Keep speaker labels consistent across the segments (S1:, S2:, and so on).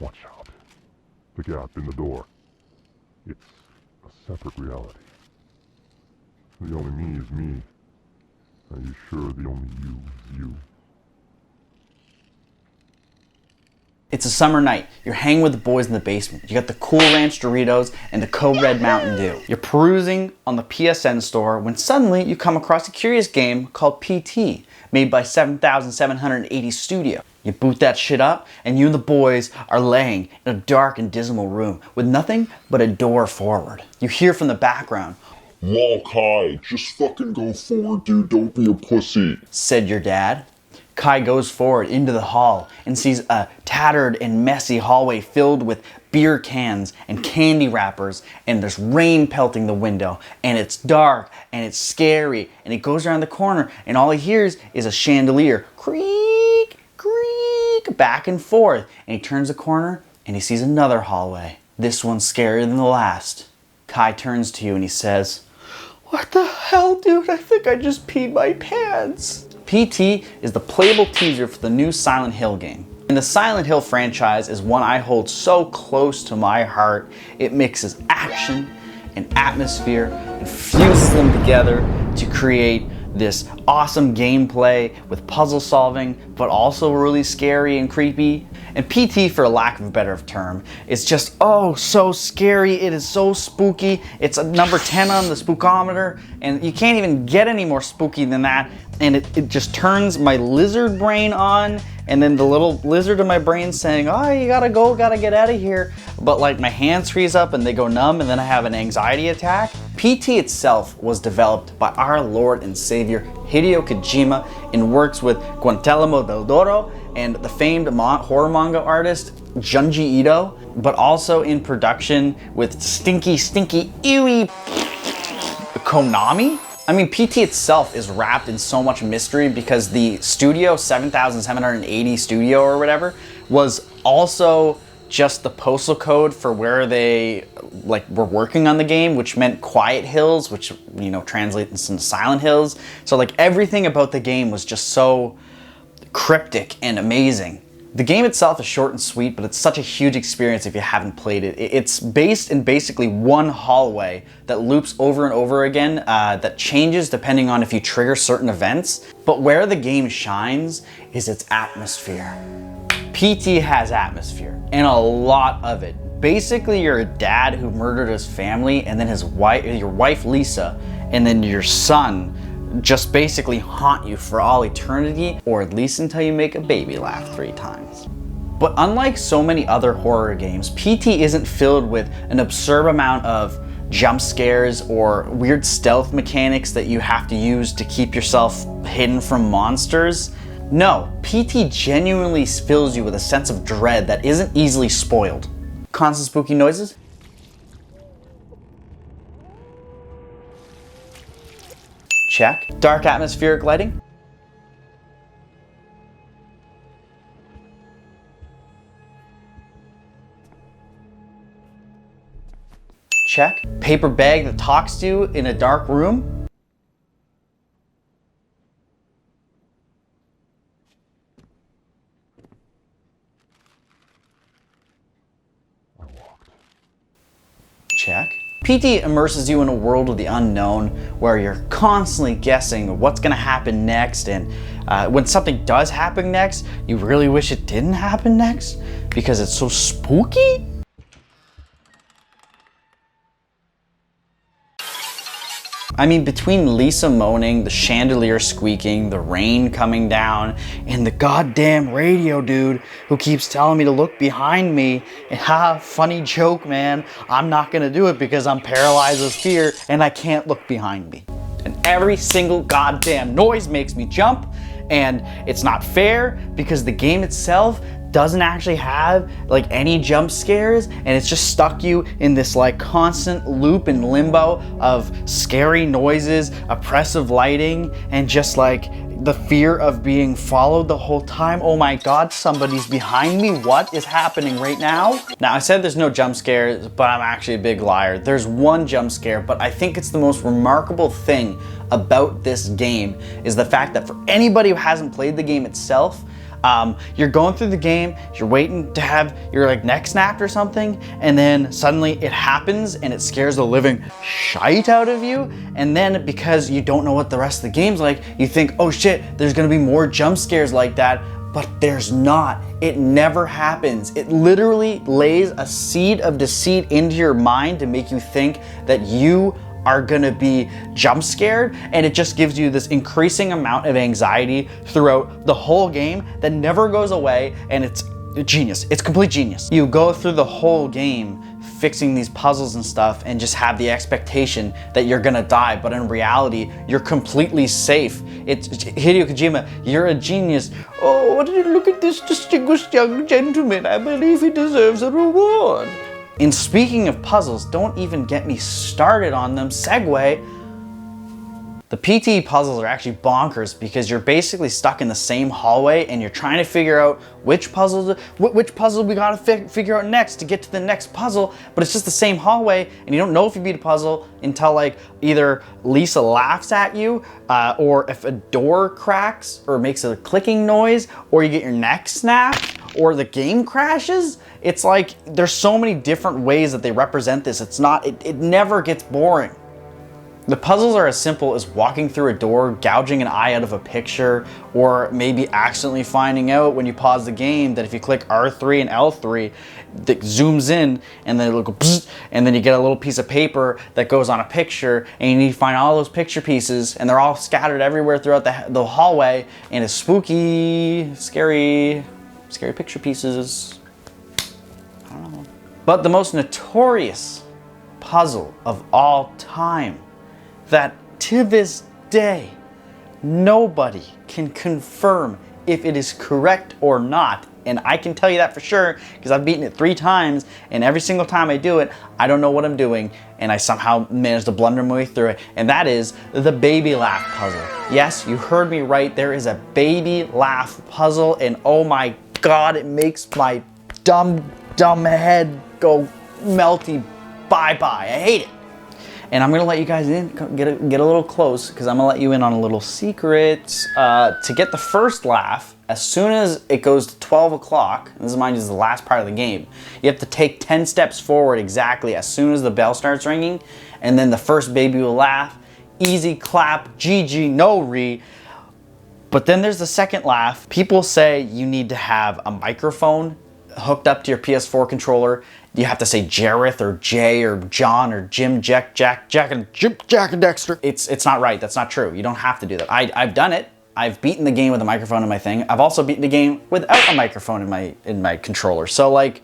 S1: Watch out. The gap in the door. It's a separate reality. The only me is me. Are you sure the only you is you?
S2: It's a summer night. You're hanging with the boys in the basement. You got the Cool Ranch Doritos and the Code Red Mountain Dew. You're perusing on the PSN store when suddenly you come across a curious game called PT, made by 7780 Studio. You boot that shit up, and you and the boys are laying in a dark and dismal room with nothing but a door forward. You hear from the background,
S1: "Lol, Kai, just fucking go forward, dude. Don't be a pussy,"
S2: said your dad. Kai goes forward into the hall and sees a tattered and messy hallway filled with beer cans and candy wrappers, and there's rain pelting the window, and it's dark and it's scary, and he goes around the corner and all he hears is a chandelier creak, creak, back and forth, and he turns the corner and he sees another hallway. This one's scarier than the last. Kai turns to you and he says, "What the hell, dude? I think I just peed my pants." PT is the playable teaser for the new Silent Hill game. And the Silent Hill franchise is one I hold so close to my heart. It mixes action and atmosphere and fuses them together to create this awesome gameplay with puzzle solving, but also really scary and creepy. And PT, for lack of a better term, is just so scary. It is so spooky. It's a number 10 on the spookometer, and you can't even get any more spooky than that. And it just turns my lizard brain on, and then the little lizard in my brain saying, "Oh, you gotta go, gotta get out of here." But like my hands freeze up and they go numb, and then I have an anxiety attack. PT itself was developed by our Lord and Savior Hideo Kojima and works with Guantelmo del Toro and the famed horror manga artist Junji Ito, but also in production with stinky, ewy Konami. I mean, PT itself is wrapped in so much mystery because the studio, 7780 Studio or whatever, was also just the postal code for where they were working on the game, which meant Quiet Hills, which translates into Silent Hills. So everything about the game was just so cryptic and amazing. The game itself is short and sweet, but it's such a huge experience if you haven't played it. It's based in basically one hallway that loops over and over again, that changes depending on if you trigger certain events. But where the game shines is its atmosphere. PT has atmosphere, and a lot of it. Basically, you're a dad who murdered his family, and then your wife Lisa, and then your son just basically haunt you for all eternity, or at least until you make a baby laugh 3 times. But unlike so many other horror games, PT isn't filled with an absurd amount of jump scares or weird stealth mechanics that you have to use to keep yourself hidden from monsters. No, PT genuinely fills you with a sense of dread that isn't easily spoiled. Constant spooky noises? Check. Dark atmospheric lighting? Check. Paper bag that talks to you in a dark room? Check. PT immerses you in a world of the unknown where you're constantly guessing what's gonna happen next, and when something does happen next, you really wish it didn't happen next because it's so spooky. I mean, between Lisa moaning, the chandelier squeaking, the rain coming down, and the goddamn radio dude who keeps telling me to look behind me, and funny joke, man, I'm not gonna do it because I'm paralyzed with fear and I can't look behind me. And every single goddamn noise makes me jump, and it's not fair because the game itself doesn't actually have any jump scares, and it's just stuck you in this constant loop and limbo of scary noises, oppressive lighting, and just the fear of being followed the whole time. Oh my god, somebody's behind me. What is happening right now? Now, I said there's no jump scares, but I'm actually a big liar. There's one jump scare, but I think it's the most remarkable thing about this game is the fact that for anybody who hasn't played the game itself, You're going through the game, you're waiting to have your like neck snapped or something, and then suddenly it happens and it scares the living shite out of you. And then because you don't know what the rest of the game's like, you think, oh shit, there's gonna be more jump scares like that. But there's not. It never happens. It literally lays a seed of deceit into your mind to make you think that you are gonna be jump scared, and it just gives you this increasing amount of anxiety throughout the whole game that never goes away, and it's genius. It's complete genius. You go through the whole game fixing these puzzles and stuff and just have the expectation that you're gonna die, but in reality, you're completely safe. It's Hideo Kojima, you're a genius. Oh, look at this distinguished young gentleman. I believe he deserves a reward. And speaking of puzzles, don't even get me started on them. Segue. The PT puzzles are actually bonkers because you're basically stuck in the same hallway and you're trying to figure out which puzzle we gotta figure out next to get to the next puzzle, but it's just the same hallway and you don't know if you beat a puzzle until like either Lisa laughs at you or if a door cracks or makes a clicking noise or you get your neck snapped or the game crashes. It's like there's so many different ways that they represent this. It never gets boring. The puzzles are as simple as walking through a door, gouging an eye out of a picture, or maybe accidentally finding out when you pause the game that if you click R3 and L3, that zooms in and then it'll go bzz, and then you get a little piece of paper that goes on a picture and you need to find all those picture pieces and they're all scattered everywhere throughout the hallway, and it's spooky, scary picture pieces. I don't know. But the most notorious puzzle of all time that to this day, nobody can confirm if it is correct or not. And I can tell you that for sure because I've beaten it 3 times and every single time I do it, I don't know what I'm doing and I somehow managed to blunder my way through it. And that is the baby laugh puzzle. Yes, you heard me right. There is a baby laugh puzzle and oh my God, it makes my dumb head go melty bye-bye. I hate it. And I'm gonna let you guys in, get a little close, because I'm gonna let you in on a little secret. To get the first laugh, as soon as it goes to 12 o'clock, and this mind you is the last part of the game, you have to take 10 steps forward exactly as soon as the bell starts ringing, and then the first baby will laugh. Easy clap, GG, no re. But then there's the second laugh. People say you need to have a microphone hooked up to your PS4 controller. You have to say Jareth or Jay or John or Jim, Jack and Dexter. It's not right. That's not true. You don't have to do that. I've done it. I've beaten the game with a microphone in my thing. I've also beaten the game without a microphone in my controller. So like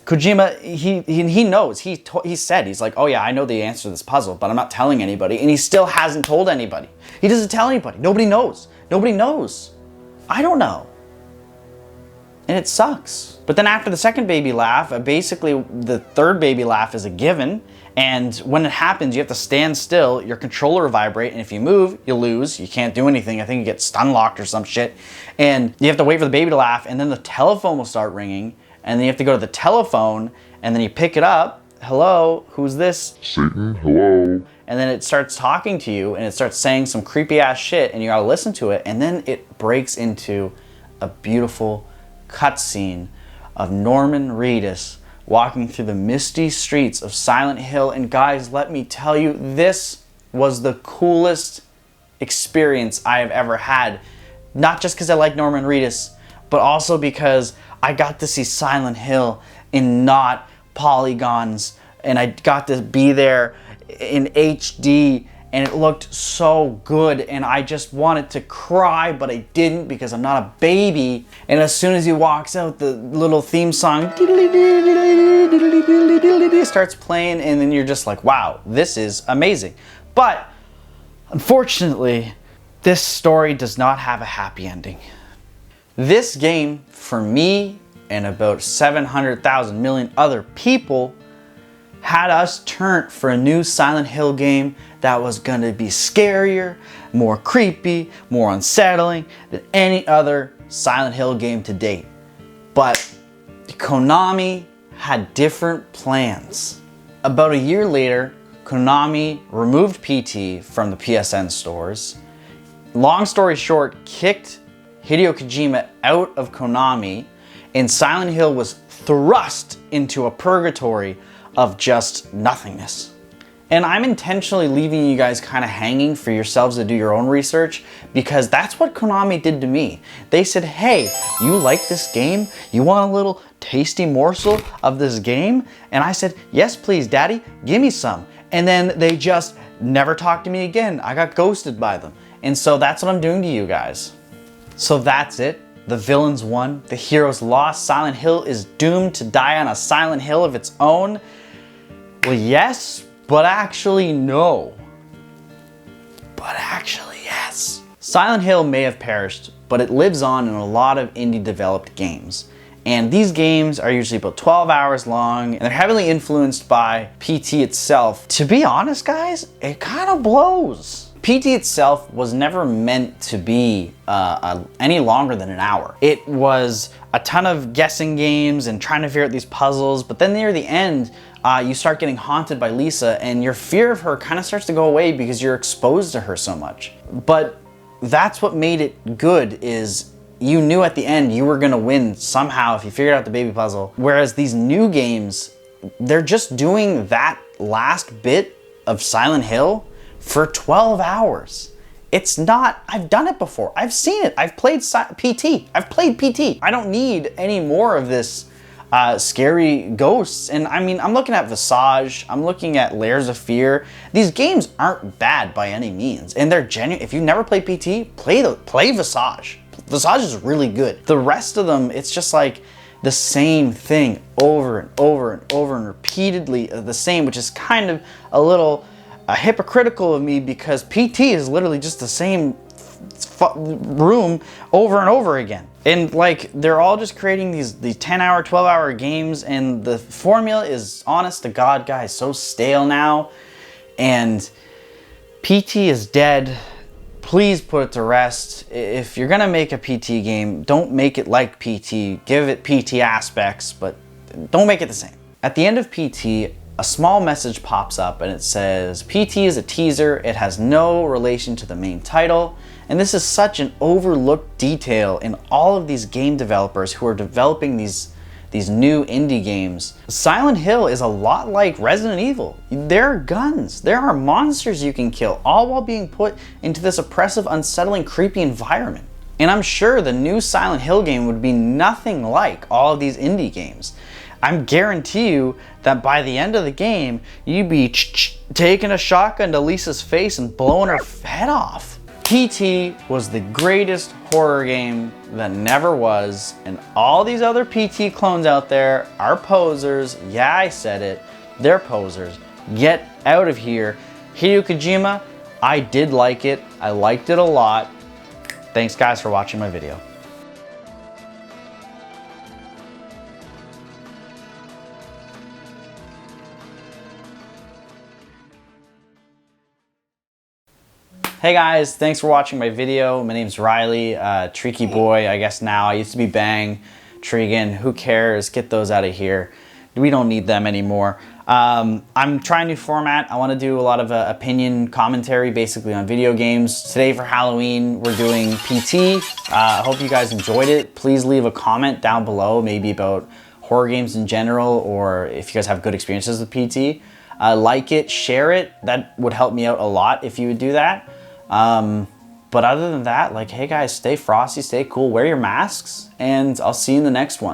S2: Kojima, he knows. He said, he's like, oh yeah, I know the answer to this puzzle, but I'm not telling anybody. And he still hasn't told anybody. He doesn't tell anybody. Nobody knows. Nobody knows. I don't know. And it sucks. But then after the second baby laugh, basically the third baby laugh is a given. And when it happens, you have to stand still, your controller will vibrate, and if you move, you lose. You can't do anything. I think you get stun locked or some shit. And you have to wait for the baby to laugh, and then the telephone will start ringing, and then you have to go to the telephone, and then you pick it up. Hello, who's this?
S1: Satan, hello.
S2: And then it starts talking to you, and it starts saying some creepy ass shit, and you gotta listen to it, and then it breaks into a beautiful cutscene of Norman Reedus walking through the misty streets of Silent Hill. And guys, let me tell you, this was the coolest experience I have ever had. Not just because I like Norman Reedus, but also because I got to see Silent Hill in not polygons, and I got to be there in HD, and it looked so good, and I just wanted to cry, but I didn't because I'm not a baby. And as soon as he walks out, the little theme song starts playing, and then you're just like, wow, this is amazing. But unfortunately, this story does not have a happy ending. This game, for me and about 700,000 million other people, had us turn for a new Silent Hill game that was gonna be scarier, more creepy, more unsettling than any other Silent Hill game to date. But Konami had different plans. About a year later, Konami removed PT from the PSN stores. Long story short, kicked Hideo Kojima out of Konami, and Silent Hill was thrust into a purgatory of just nothingness. And I'm intentionally leaving you guys kind of hanging for yourselves to do your own research, because that's what Konami did to me. They said, hey, you like this game? You want a little tasty morsel of this game? And I said, yes, please, Daddy, give me some. And then they just never talked to me again. I got ghosted by them. And so that's what I'm doing to you guys. So that's it. The villains won, the heroes lost. Silent Hill is doomed to die on a Silent Hill of its own. Well, yes, but actually no. But actually yes. Silent Hill may have perished, but it lives on in a lot of indie developed games. And these games are usually about 12 hours long, and they're heavily influenced by PT itself. To be honest, guys, it kind of blows. PT itself was never meant to be any longer than an hour. It was a ton of guessing games and trying to figure out these puzzles, but then near the end, you start getting haunted by Lisa, and your fear of her kind of starts to go away because you're exposed to her so much. But that's what made it good, is you knew at the end you were gonna win somehow if you figured out the baby puzzle. Whereas these new games, they're just doing that last bit of Silent Hill for 12 hours. It's not, I've done it before. I've seen it. I've played PT. I've played PT. I don't need any more of this scary ghosts. And I mean, I'm looking at Visage. I'm looking at Layers of Fear. These games aren't bad by any means. And they're genuine. If you've never played PT, play Visage. Visage is really good. The rest of them, it's just like the same thing over and over and over and repeatedly the same, which is kind of a little hypocritical of me, because PT is literally just the same room over and over again. And like, they're all just creating these 10-hour, 12-hour games, and the formula is, honest to God, guys, so stale now. And PT is dead. Please put it to rest. If you're gonna make a PT game, don't make it like PT. Give it PT aspects, but don't make it the same. At the end of PT, a small message pops up and it says, PT is a teaser. It has no relation to the main title. And this is such an overlooked detail in all of these game developers who are developing these new indie games. Silent Hill is a lot like Resident Evil. There are guns, there are monsters you can kill, all while being put into this oppressive, unsettling, creepy environment. And I'm sure the new Silent Hill game would be nothing like all of these indie games. I guarantee you that by the end of the game, you'd be taking a shotgun to Lisa's face and blowing her head off. PT was the greatest horror game that never was, and all these other PT clones out there are posers. Yeah, I said it. They're posers. Get out of here. Hideo Kojima, I did like it. I liked it a lot. Thanks, guys, for watching my video. Hey guys, thanks for watching my video. My name's Riley, Treeky boy, I guess now. I used to be Bang, Tregan, who cares? Get those out of here. We don't need them anymore. I'm trying a new format. I want to do a lot of opinion commentary basically on video games. Today for Halloween, we're doing PT. I hope you guys enjoyed it. Please leave a comment down below, maybe about horror games in general, or if you guys have good experiences with PT. Like it, share it. That would help me out a lot if you would do that. But other than that, like, hey guys, stay frosty, stay cool, wear your masks, and I'll see you in the next one.